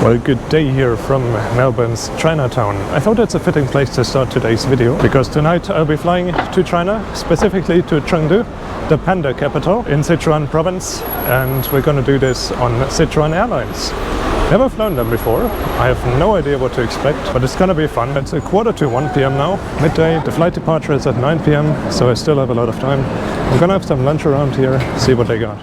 Well, good day here from Melbourne's Chinatown. I thought it's a fitting place to start today's video because tonight I'll be flying to China, specifically to Chengdu, the Panda capital in Sichuan province, and we're going to do this on Sichuan Airlines. Never flown them before. I have no idea what to expect, but it's gonna be fun. It's a 1:45 p.m. now, midday. The flight departure is at 9 p.m, so I still have a lot of time. I'm gonna have some lunch around here, see what they got.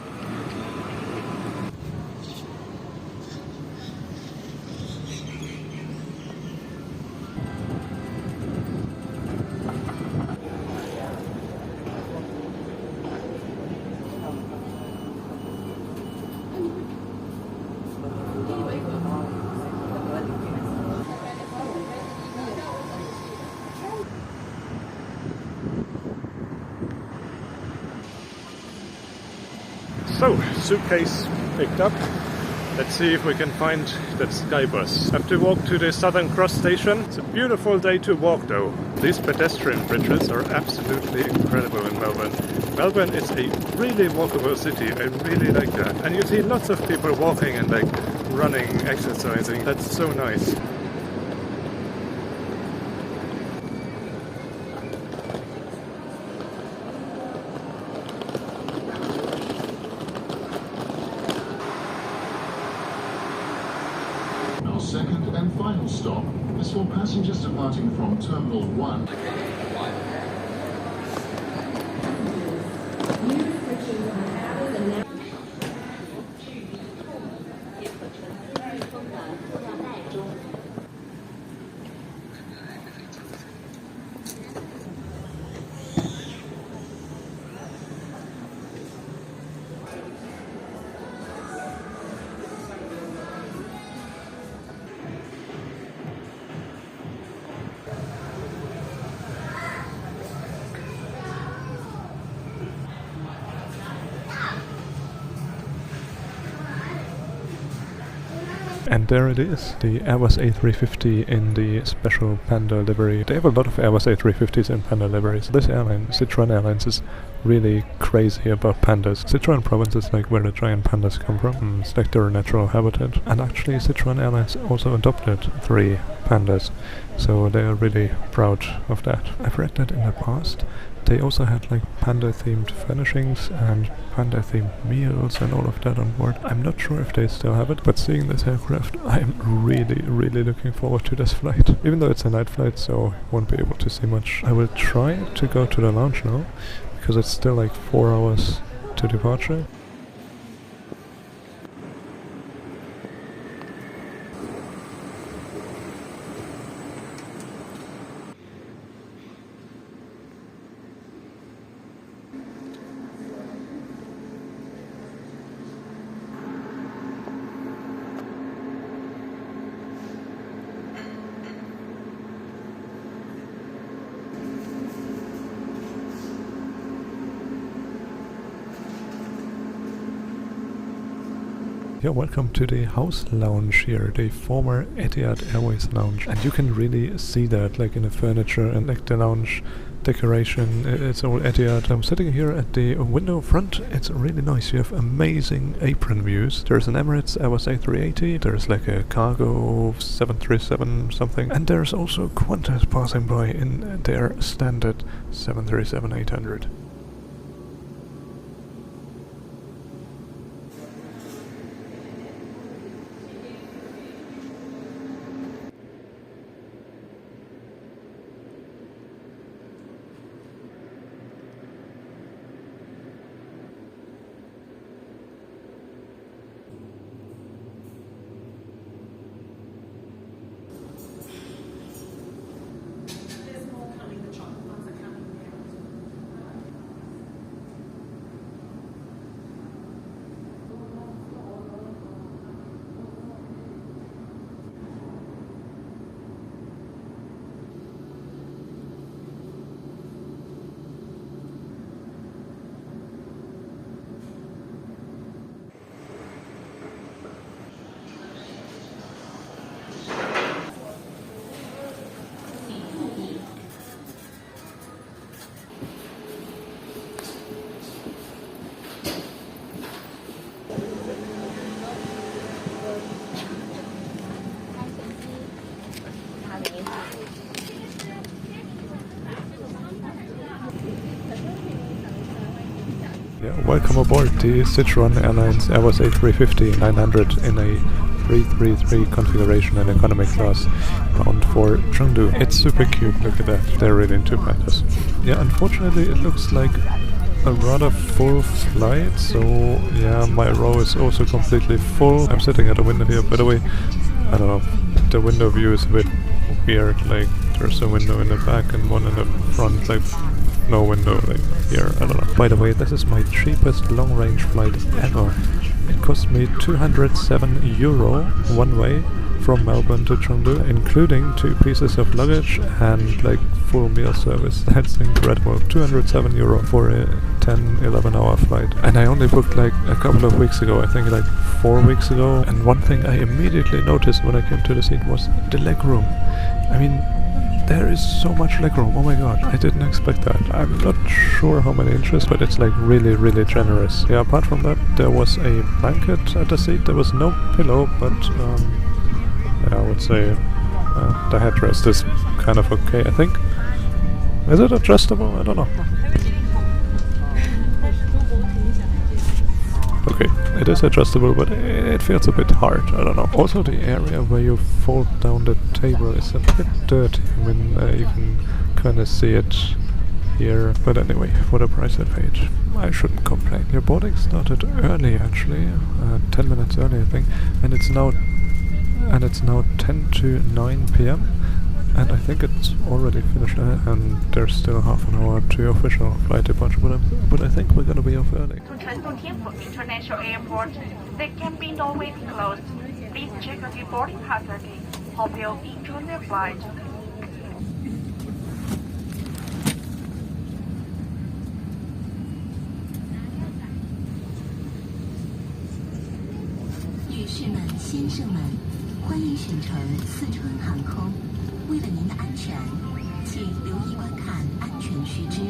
So, suitcase picked up. Let's see if we can find that sky bus. Have to walk to the Southern Cross station. It's a beautiful day to walk though. These pedestrian bridges are absolutely incredible in Melbourne. Melbourne is a really walkable city. I really like that. And you see lots of people walking and like running, exercising. That's so nice. Second and final stop is for passengers departing from Terminal 1. And there it is, the Airbus A350 in the special Panda livery. They have a lot of Airbus A350s in Panda liveries. This airline, Sichuan Airlines, is really crazy about pandas. Sichuan province is like where the giant pandas come from. It's like their natural habitat. And actually Sichuan Airlines also adopted 3 pandas, so they are really proud of that. I've read that in the past they also had like panda themed furnishings and panda themed meals and all of that on board. I'm not sure if they still have it, but seeing this aircraft, I'm really looking forward to this flight. Even though it's a night flight, so won't be able to see much. I will try to go to the lounge now, because it's still like 4 hours to departure. Yeah, welcome to the house lounge here, the former Etihad Airways lounge. And you can really see that like in the furniture and like the lounge decoration. It's all Etihad. I'm sitting here at the window front. It's really nice. You have amazing apron views. There's an Emirates Airbus A380. There's like a cargo 737 something. And there's also Qantas passing by in their standard 737-800. welcome aboard the Sichuan Airlines Airbus A350-900 in a 333 configuration and economy class, bound for Chengdu. It's super cute, look at that, they're really into pandas. Yeah, unfortunately it looks like a rather full flight, so yeah, my row is also completely full. I'm sitting at a window here, by the way, I don't know, the window view is a bit weird, like there's a window in the back and one in the front, like no window like here, I don't know. By the way, this is my cheapest long-range flight ever. It cost me €207 one way from Melbourne to Chengdu, including 2 pieces of luggage and like full meal service. That's incredible. €207 for a 10-11 hour flight. And I only booked like a couple of weeks ago, I think like 4 weeks ago. And one thing I immediately noticed when I came to the seat was the leg room. I mean, there is so much legroom, oh my god, I didn't expect that. I'm not sure how many inches, but it's like really, really generous. Yeah, apart from that, there was a blanket at the seat, there was no pillow, but yeah, I would say the headrest is kind of okay, I think. Is it adjustable? I don't know. Okay, it is adjustable, but it feels a bit hard, I don't know. Also, the area where you fold down the table is a bit dirty. I mean, you can kind of see it here. But anyway, for the price I paid, I shouldn't complain. Your boarding started early, actually, 10 minutes early, I think, and it's now 10 to 9 p.m. And I think it's already finished, and there's still half an hour to official flight departure, but I think we're gonna be off early. To Chengdu Tianfu International Airport, the cabin door will be closed. Please check your boarding pass again. Hope you'll enjoy the flight. 女士们、先生们，欢迎选乘四川航空。为了您的安全，请留意观看安全须知。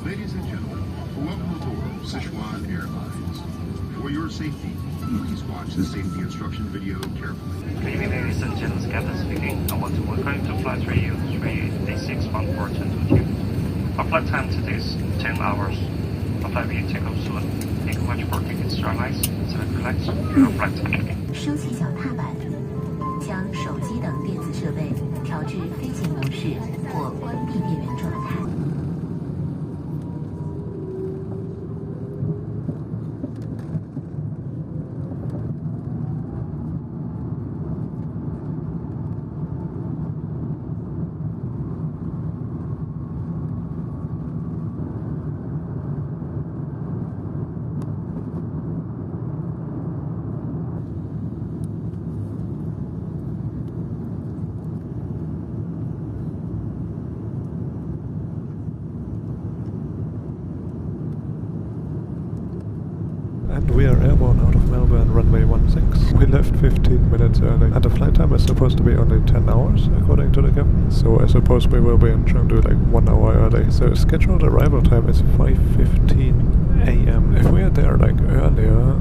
Ladies and gentlemen, welcome aboard Sichuan Airlines. For your safety, please watch the safety instruction video carefully. Good evening, ladies and gentlemen. Captain speaking. I want to welcome you to Flight 3U38614 Chengdu. Our flight time today is 10 hours. Our flight will take off soon. Thank you much for taking Airline. Select relax your flight. 收起脚踏板，将手机等电子设备调至飞行模式或关闭电源状态。 And we are airborne out of Melbourne, runway 16. We left 15 minutes early, and the flight time is supposed to be only 10 hours, according to the captain. So I suppose we will be in Chengdu like 1 hour early. So scheduled arrival time is 5:15 a.m. If we are there like earlier,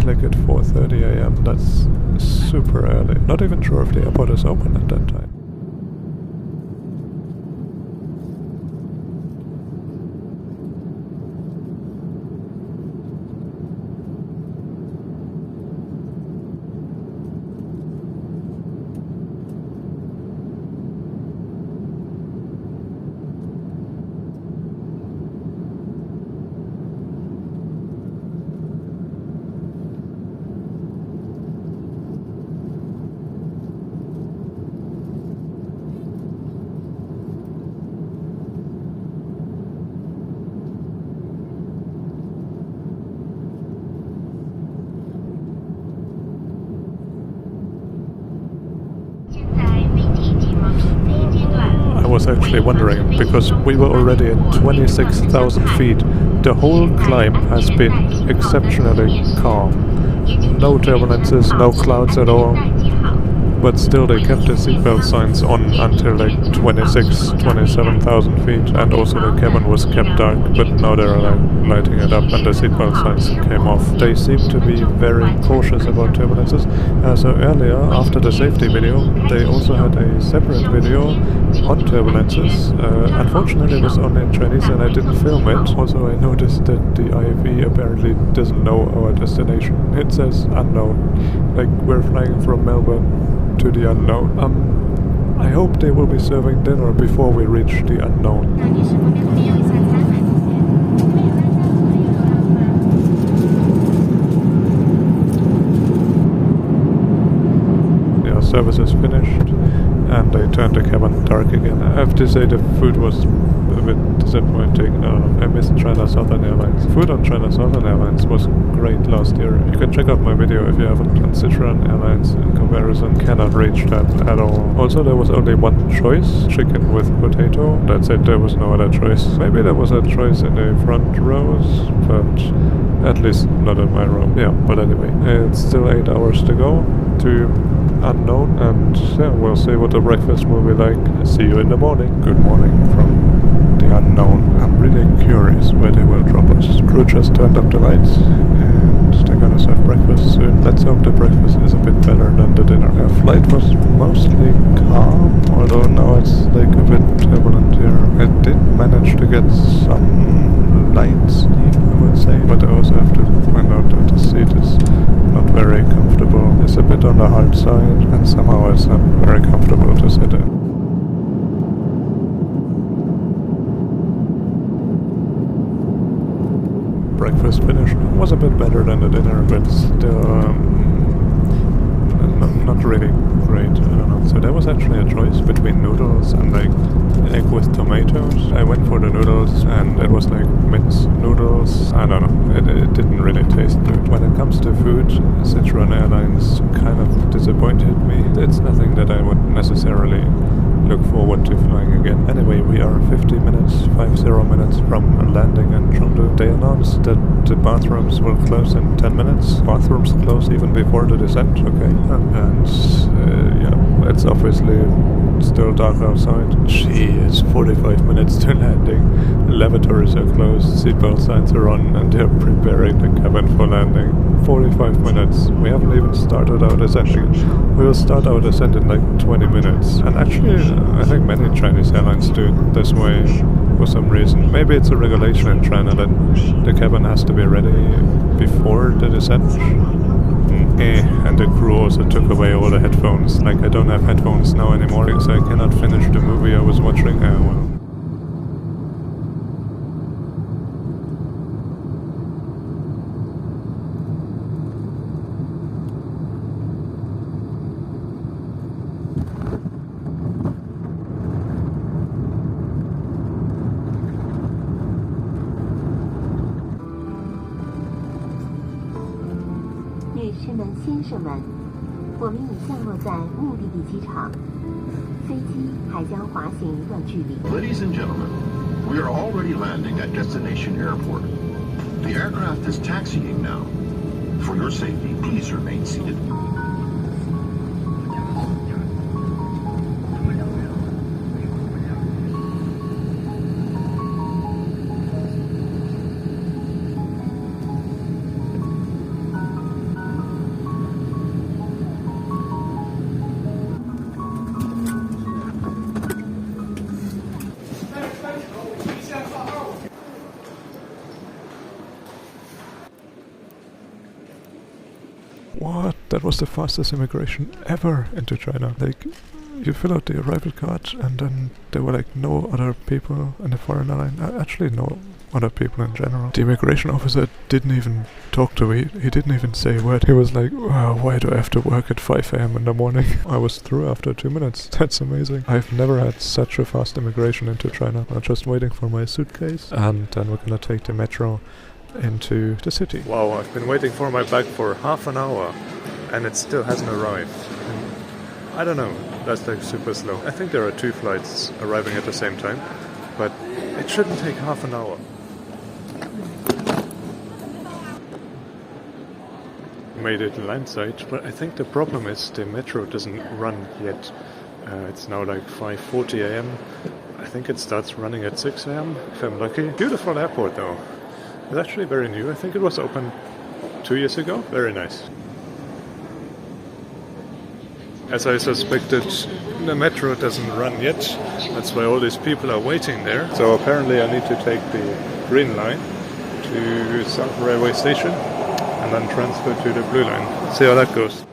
like at 4:30 a.m., that's super early. Not even sure if the airport is open at that time. I was actually wondering, because we were already at 26,000 feet. The whole climb has been exceptionally calm. No turbulences, no clouds at all. But still they kept the seatbelt signs on until like 27,000 feet, and also the cabin was kept dark, but now they're like lighting it up and the seatbelt signs came off. They seem to be very cautious about turbulences. So earlier, after the safety video, they also had a separate video on turbulences. Unfortunately it was only in Chinese and I didn't film it. Also I noticed that the IFE apparently doesn't know our destination. It says unknown. Like we're flying from Melbourne to the unknown. I hope they will be serving dinner before we reach the unknown. Service is finished and I turned the cabin dark again. I have to say the food was a bit disappointing. I missed China Southern Airlines. Food on China Southern Airlines was great last year. You can check out my video if you haven't. And Sichuan Airlines in comparison cannot reach that at all. Also there was only one choice, chicken with potato. That's it, there was no other choice. Maybe there was a choice in the front rows, but at least not in my row. Yeah, but anyway, it's still 8 hours to go to unknown, and yeah, we'll see what the breakfast will be like. See you in the morning. Good morning from the unknown. I'm really curious where they will drop us. Crew just turned up the lights and they're gonna serve breakfast soon. Let's hope the breakfast is a bit better than the dinner. Our flight was mostly calm, although now it's like a bit turbulent here. I did manage to get some light sleep, I would say, but I also have to point out that the seat is not very comfortable. It's a bit on the hard side and somehow it's not very comfortable to sit in. Breakfast finished. It was a bit better than the dinner, but still not really great. I don't know. So there was actually a choice between noodles and like egg with tomatoes. I went for the noodles and it was like minced noodles. I don't know. It didn't really taste good. When it comes to food, Sichuan Airlines kind of disappointed me. It's nothing that I would necessarily look forward to flying again. Anyway, we are 50 minutes from landing in Chengdu. They announced that the bathrooms will close in 10 minutes. Bathrooms close even before the descent, okay. And yeah, it's obviously still dark outside. It's 45 minutes to landing. The lavatories are closed, seatbelt signs are on, and they're preparing the cabin for landing. 45 minutes. We haven't even started our descent. We will start our descent in like 20 minutes. And actually, I think many Chinese airlines do it this way for some reason. Maybe it's a regulation in China that the cabin has to be ready before the descent. And the crew also took away all the headphones. Like, I don't have headphones now anymore because I cannot finish the movie I was watching. Well. Ladies and gentlemen, we are already landing at destination airport. The aircraft is taxiing now. For your safety, please remain seated. What? That was the fastest immigration ever into China. Like, you fill out the arrival card and then there were like no other people in the foreign airline. Actually no other people in general. The immigration officer didn't even talk to me. He didn't even say a word. He was like, oh, why do I have to work at 5 AM in the morning? I was through after 2 minutes. That's amazing. I've never had such a fast immigration into China. I'm just waiting for my suitcase and then we're gonna take the metro into the city. Wow, I've been waiting for my bag for half an hour and it still hasn't arrived. And I don't know, that's like super slow. I think there are 2 flights arriving at the same time, but it shouldn't take half an hour. Made it landside, but I think the problem is the metro doesn't run yet. It's now like 5:40 AM. I think it starts running at 6 AM if I'm lucky. Beautiful airport though. It's actually very new. I think it was opened 2 years ago. Very nice. As I suspected, the metro doesn't run yet. That's why all these people are waiting there. So apparently I need to take the green line to South Railway Station and then transfer to the blue line. See how that goes.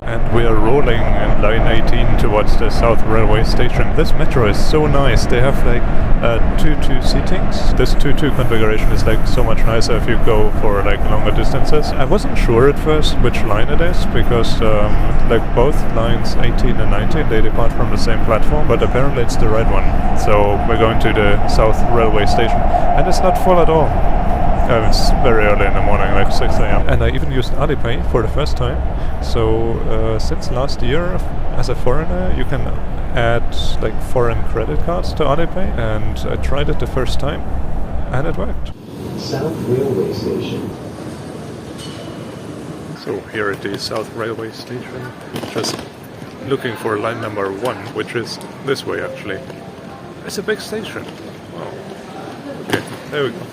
And we are rolling in line 18 towards the South Railway Station. This metro is so nice. They have like 2-2 seatings. This 2-2 configuration is like so much nicer if you go for like longer distances. I wasn't sure at first which line it is because like both lines 18 and 19 they depart from the same platform, but apparently it's the right one. So we're going to the South Railway Station and it's not full at all. It's very early in the morning, like 6 a.m. And I even used Alipay for the first time. So since last year, as a foreigner, you can add like foreign credit cards to Alipay. And I tried it the first time, and it worked. South Railway Station. So here at the South Railway Station, just looking for line number 1, which is this way actually. It's a big station. Wow. Okay, there we go.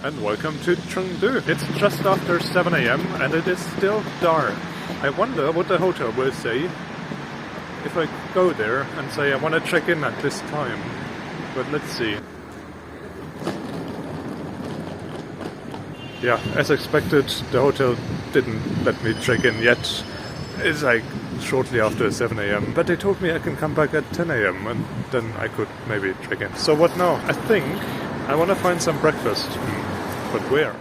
And welcome to Chengdu. It's just after 7 a.m. and it is still dark. I wonder what the hotel will say if I go there and say I want to check in at this time. But let's see. Yeah, as expected, the hotel didn't let me check in yet. It's like shortly after 7 a.m. But they told me I can come back at 10 a.m. and then I could maybe check in. So what now? I think I want to find some breakfast. But where?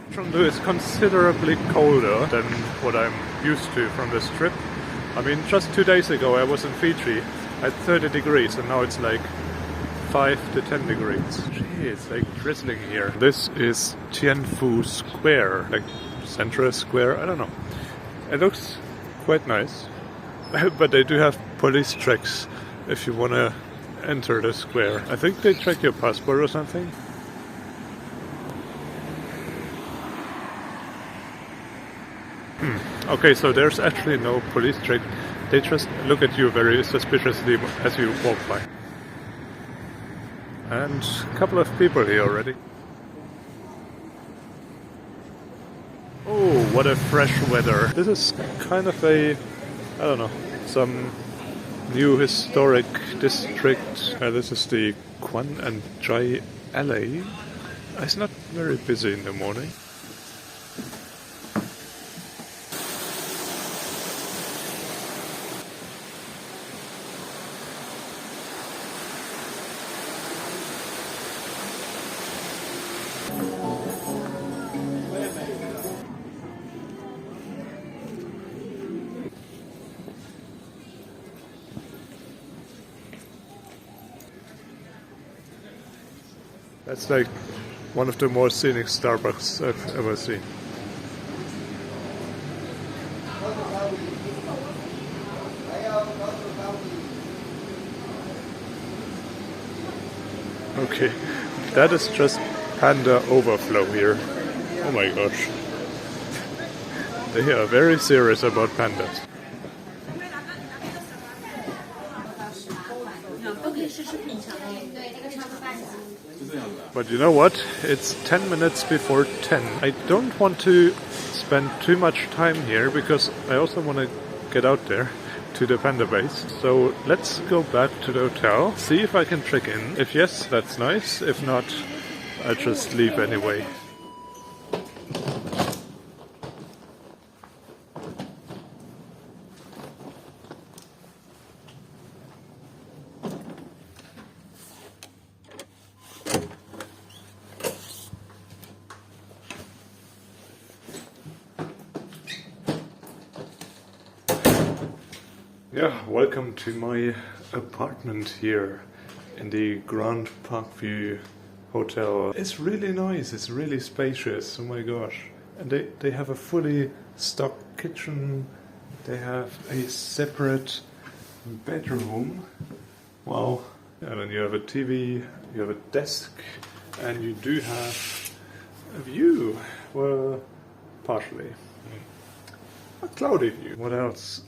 Chengdu is considerably colder than what I'm used to from this trip. I mean, just 2 days ago I was in Fiji at 30 degrees and now it's like 5 to 10 degrees. Gee, it's like drizzling here. This is Tianfu Square, like Central Square, I don't know. It looks quite nice, but they do have police checks if you want to enter the square. I think they check your passport or something. Okay, so there's actually no police check. They just look at you very suspiciously as you walk by. And a couple of people here already. Oh, what a fresh weather. This is kind of a, I don't know, some new historic district. This is the Quan and Chai Alley. It's not very busy in the morning. That's like one of the more scenic Starbucks I've ever seen. Okay, that is just Panda overflow here. Oh my gosh. They are very serious about pandas. But you know what? It's 10 minutes before 10. I don't want to spend too much time here because I also want to get out there to the Panda base. So let's go back to the hotel, see if I can check in. If yes, that's nice. If not, I'll just leave anyway. Yeah, welcome to my apartment here in the Grand Parkview Hotel. It's really nice, it's really spacious, oh my gosh. And they have a fully stocked kitchen, they have a separate bedroom. Wow. And then you have a TV, you have a desk, and you do have a view. Well, partially. A cloudy view. What else?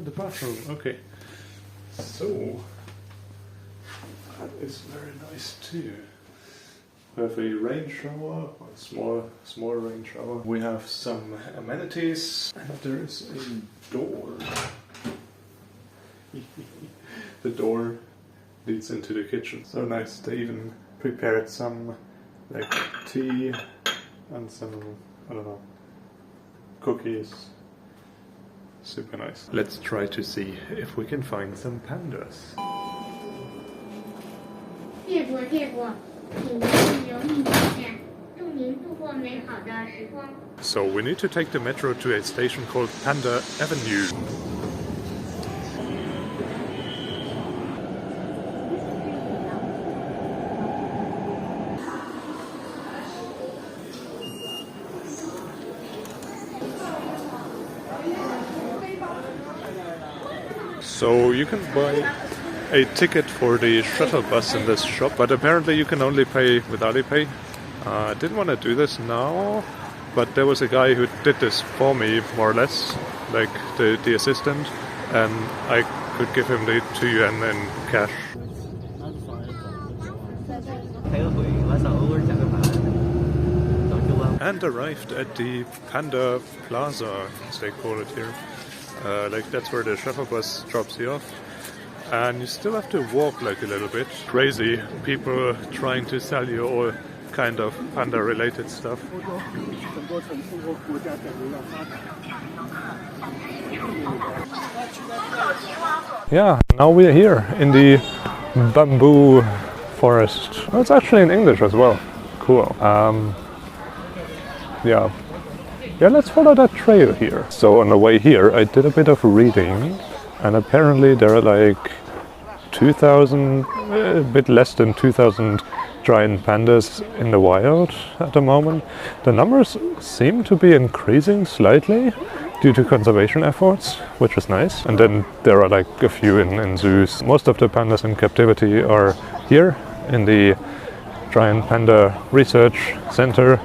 The bathroom. Okay. So, that is very nice too. We have a rain shower, a small rain shower. We have some amenities, and there is a door. The door leads into the kitchen. So nice. They even prepared some like tea and some, I don't know, cookies. Super nice. Let's try to see if we can find some pandas. So we need to take the metro to a station called Panda Avenue. So you can buy a ticket for the shuttle bus in this shop, but apparently you can only pay with Alipay. I didn't want to do this now, but there was a guy who did this for me, more or less, like the assistant, and I could give him the 2 yuan in cash. And arrived at the Panda Plaza, as they call it here. Like that's where the shuttle bus drops you off. And you still have to walk like a little bit. Crazy people trying to sell you all kind of panda related stuff. Yeah, now we're here in the bamboo forest. Oh, it's actually in English as well. Cool. Yeah, let's follow that trail here. So on the way here, I did a bit of reading, and apparently there are like 2,000, a bit less than 2,000 giant pandas in the wild at the moment. The numbers seem to be increasing slightly due to conservation efforts, which is nice. And then there are like a few in zoos. Most of the pandas in captivity are here in the Giant Panda Research Center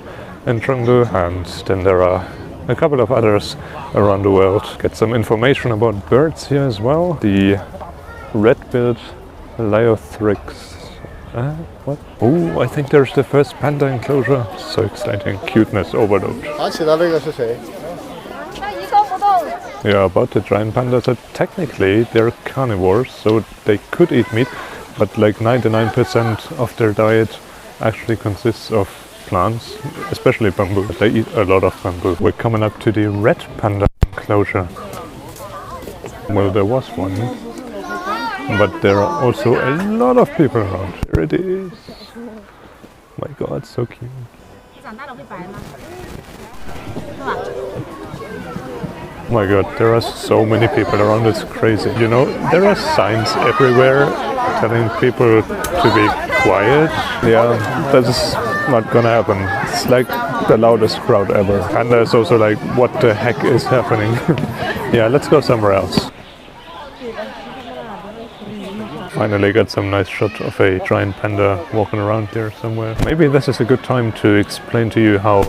in Chengdu, and then there are a couple of others around the world. Get some information about birds here as well. The red-billed Leiothrix. What? Oh, I think there's the first panda enclosure. So exciting. Cuteness overload. Yeah, about the giant pandas, that technically they're carnivores, so they could eat meat, but like 99% of their diet actually consists of plants, especially bamboo. They eat a lot of bamboo. We're coming up to the red panda enclosure. Well, there was one, but there are also a lot of people around. Here it is. My God, so cute. My God, there are so many people around, it's crazy. You know, there are signs everywhere telling people to be quiet. Yeah, that's not gonna happen. It's like the loudest crowd ever. And there's also like, what the heck is happening? Yeah, let's go somewhere else. Finally got some nice shot of a giant panda walking around here somewhere. Maybe this is a good time to explain to you how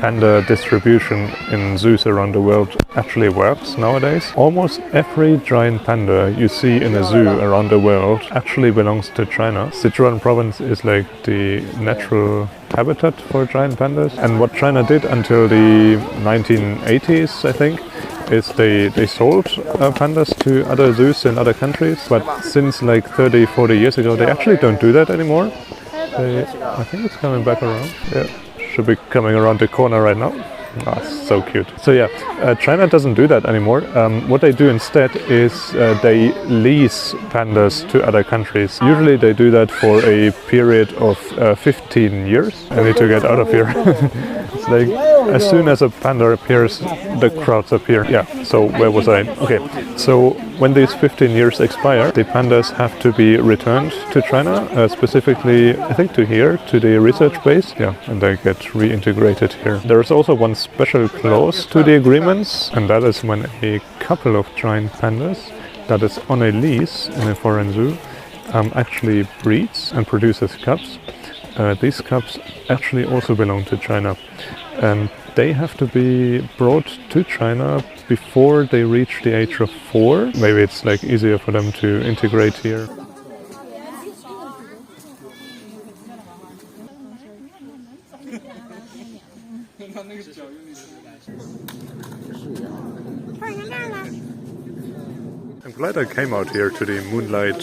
panda distribution in zoos around the world actually works nowadays. Almost every giant panda you see in a zoo around the world actually belongs to China. Sichuan province is like the natural habitat for giant pandas. And what China did until the 1980s, I think, is they sold pandas to other zoos in other countries. But since like 30-40 years ago, they actually don't do that anymore. I think it's coming back around. Yeah. Should be coming around the corner right now. Ah, so cute. So yeah, China doesn't do that anymore. What they do instead is they lease pandas to other countries. Usually they do that for a period of 15 years. I need to get out of here. It's like as soon as a panda appears, the crowds appear. Yeah, so where was I? Okay, so when these 15 years expire, the pandas have to be returned to China, specifically I think to here, to the research base. Yeah, and they get reintegrated here. There is also one special clause to the agreements, and that is when a couple of giant pandas that is on a lease in a foreign zoo actually breeds and produces cubs. These cubs actually also belong to China, and they have to be brought to China before they reach the age of 4. Maybe it's like easier for them to integrate here. I'm glad I came out here to the Moonlight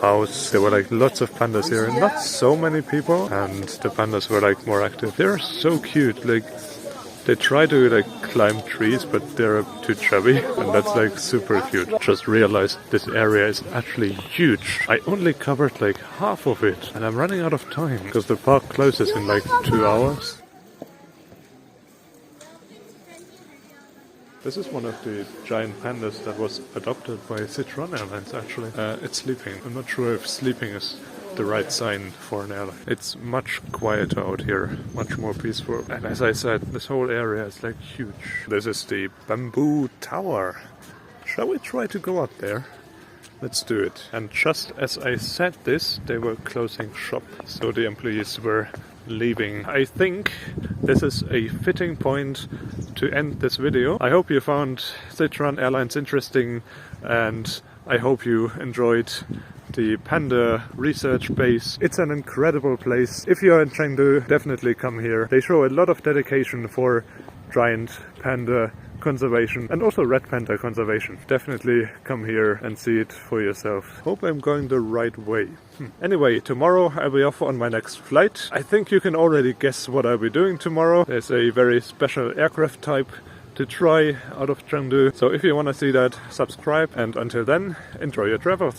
house. There were like lots of pandas here, and not so many people, and the pandas were like more active. They're so cute. Like they try to like climb trees, but they're too chubby, and that's like super cute. Just realized this area is actually huge. I only covered like half of it, and I'm running out of time because the park closes in like 2 hours. This is one of the giant pandas that was adopted by Sichuan Airlines, actually. It's sleeping. I'm not sure if sleeping is the right sign for an airline. It's much quieter out here, much more peaceful. And as I said, this whole area is like huge. This is the bamboo tower. Shall we try to go up there? Let's do it. And just as I said this, they were closing shop, so the employees were leaving. I think this is a fitting point to end this video. I hope you found Sichuan Airlines interesting, and I hope you enjoyed the Panda Research Base. It's an incredible place. If you're in Chengdu, definitely come here. They show a lot of dedication for giant panda conservation and also red panda conservation. Definitely come here and see it for yourself. Hope I'm going the right way. Anyway, tomorrow I'll be off on my next flight. I think you can already guess what I'll be doing tomorrow. There's a very special aircraft type to try out of Chengdu. So if you want to see that, subscribe, and until then, enjoy your travels.